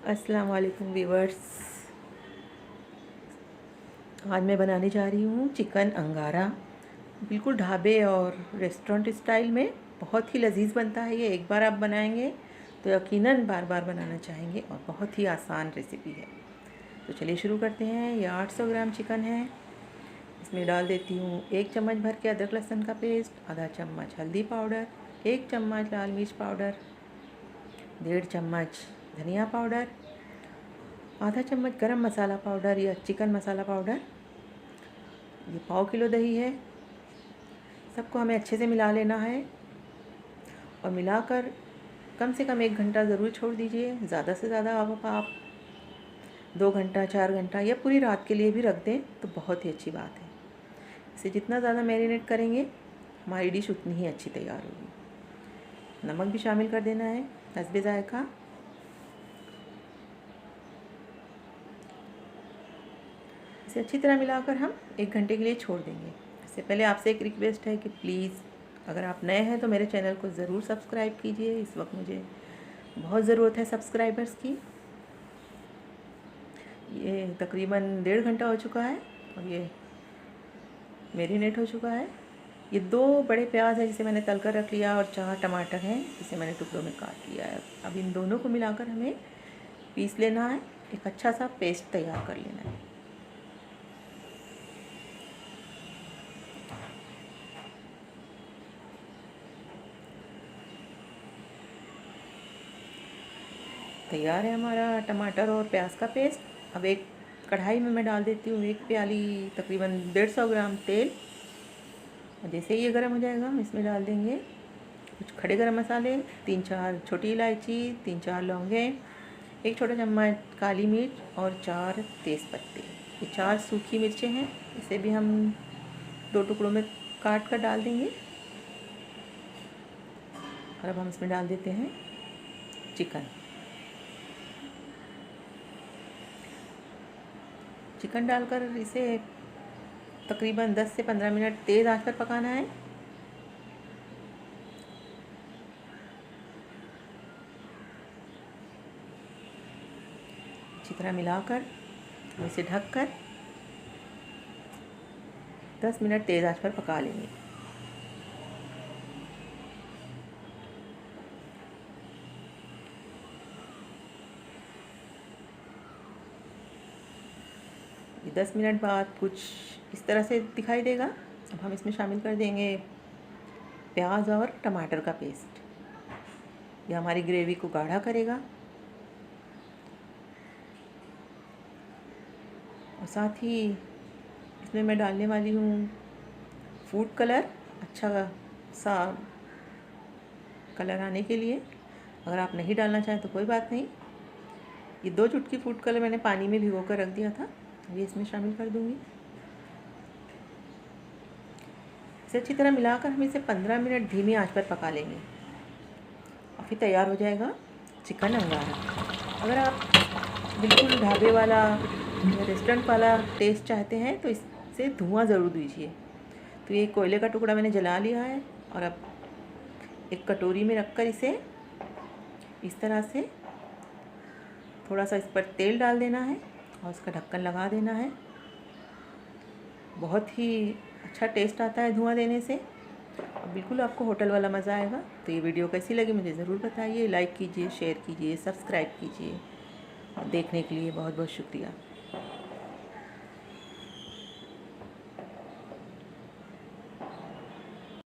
अस्सलाम वालेकुम व्यूअर्स। आज मैं बनाने जा रही हूँ चिकन अंगारा। बिल्कुल ढाबे और रेस्टोरेंट स्टाइल में बहुत ही लजीज बनता है। ये एक बार आप बनाएंगे तो यकीनन बार बार बनाना चाहेंगे और बहुत ही आसान रेसिपी है। तो चलिए शुरू करते हैं। ये 800 ग्राम चिकन है। इसमें डाल देती हूँ 1 चम्मच भर के अदरक लहसुन का पेस्ट, आधा चम्मच हल्दी पाउडर, 1 चम्मच लाल मिर्च पाउडर, 1.5 चम्मच धनिया पाउडर, आधा चम्मच गरम मसाला पाउडर या चिकन मसाला पाउडर। ये 1/4 किलो दही है। सबको हमें अच्छे से मिला लेना है और मिलाकर कम से कम 1 घंटा ज़रूर छोड़ दीजिए। ज़्यादा से ज़्यादा आप 2 घंटा 4 घंटा या पूरी रात के लिए भी रख दें तो बहुत ही अच्छी बात है। इसे जितना ज़्यादा मैरिनेट करेंगे हमारी डिश उतनी ही अच्छी तैयार होगी। नमक भी शामिल कर देना है हस्बे ज़ायक़ा। इसे अच्छी तरह मिलाकर हम 1 घंटे के लिए छोड़ देंगे। इससे पहले आपसे एक रिक्वेस्ट है कि प्लीज़ अगर आप नए हैं तो मेरे चैनल को ज़रूर सब्सक्राइब कीजिए। इस वक्त मुझे बहुत ज़रूरत है सब्सक्राइबर्स की। ये तकरीबन 1.5 घंटा हो चुका है और ये मैरिनेट हो चुका है। ये 2 बड़े प्याज है जिसे मैंने तल कर रख लिया और 4 टमाटर हैं जिसे मैंने टुकड़ों में काट लिया है। अब इन दोनों को मिलाकर हमें पीस लेना है। एक अच्छा सा पेस्ट तैयार कर लेना है। तैयार है हमारा टमाटर और प्याज का पेस्ट। अब एक कढ़ाई में मैं डाल देती हूँ 1 प्याली तकरीबन 150 ग्राम तेल। और जैसे ही ये गर्म हो जाएगा हम इसमें डाल देंगे कुछ खड़े गरम मसाले, 3-4 छोटी इलायची, 3-4 लौंगे, 1 छोटा चम्मच काली मिर्च और 4 तेज़ पत्ते। ये 4 सूखी मिर्चें हैं। इसे भी हम 2 टुकड़ों में काट कर डाल देंगे। और अब हम इसमें डाल देते हैं चिकन डालकर इसे तकरीबन 10 से 15 मिनट तेज़ आंच पर पकाना है। अच्छी तरह मिलाकर इसे ढककर 10 मिनट तेज़ आंच पर पका लेंगे। ये 10 मिनट बाद कुछ इस तरह से दिखाई देगा। अब हम इसमें शामिल कर देंगे प्याज और टमाटर का पेस्ट। यह हमारी ग्रेवी को गाढ़ा करेगा और साथ ही इसमें मैं डालने वाली हूँ फूड कलर, अच्छा सा कलर आने के लिए। अगर आप नहीं डालना चाहें तो कोई बात नहीं। ये 2 चुटकी फूड कलर मैंने पानी में भिगो कर रख दिया था, ये इसमें शामिल कर दूँगी। इसे अच्छी तरह मिलाकर हम इसे 15 मिनट धीमी आंच पर पका लेंगे और फिर तैयार हो जाएगा चिकन अंगारा। अगर आप बिल्कुल ढाबे वाला या रेस्टोरेंट वाला टेस्ट चाहते हैं तो इससे धुआं ज़रूर दीजिए। तो ये कोयले का टुकड़ा मैंने जला लिया है और अब एक कटोरी में रखकर इसे इस तरह से थोड़ा सा इस पर तेल डाल देना है और इसका ढक्कन लगा देना है। बहुत ही अच्छा टेस्ट आता है धुआं देने से और बिल्कुल आपको होटल वाला मज़ा आएगा। तो ये वीडियो कैसी लगी मुझे ज़रूर बताइए। लाइक कीजिए, शेयर कीजिए, सब्सक्राइब कीजिए और देखने के लिए बहुत बहुत शुक्रिया।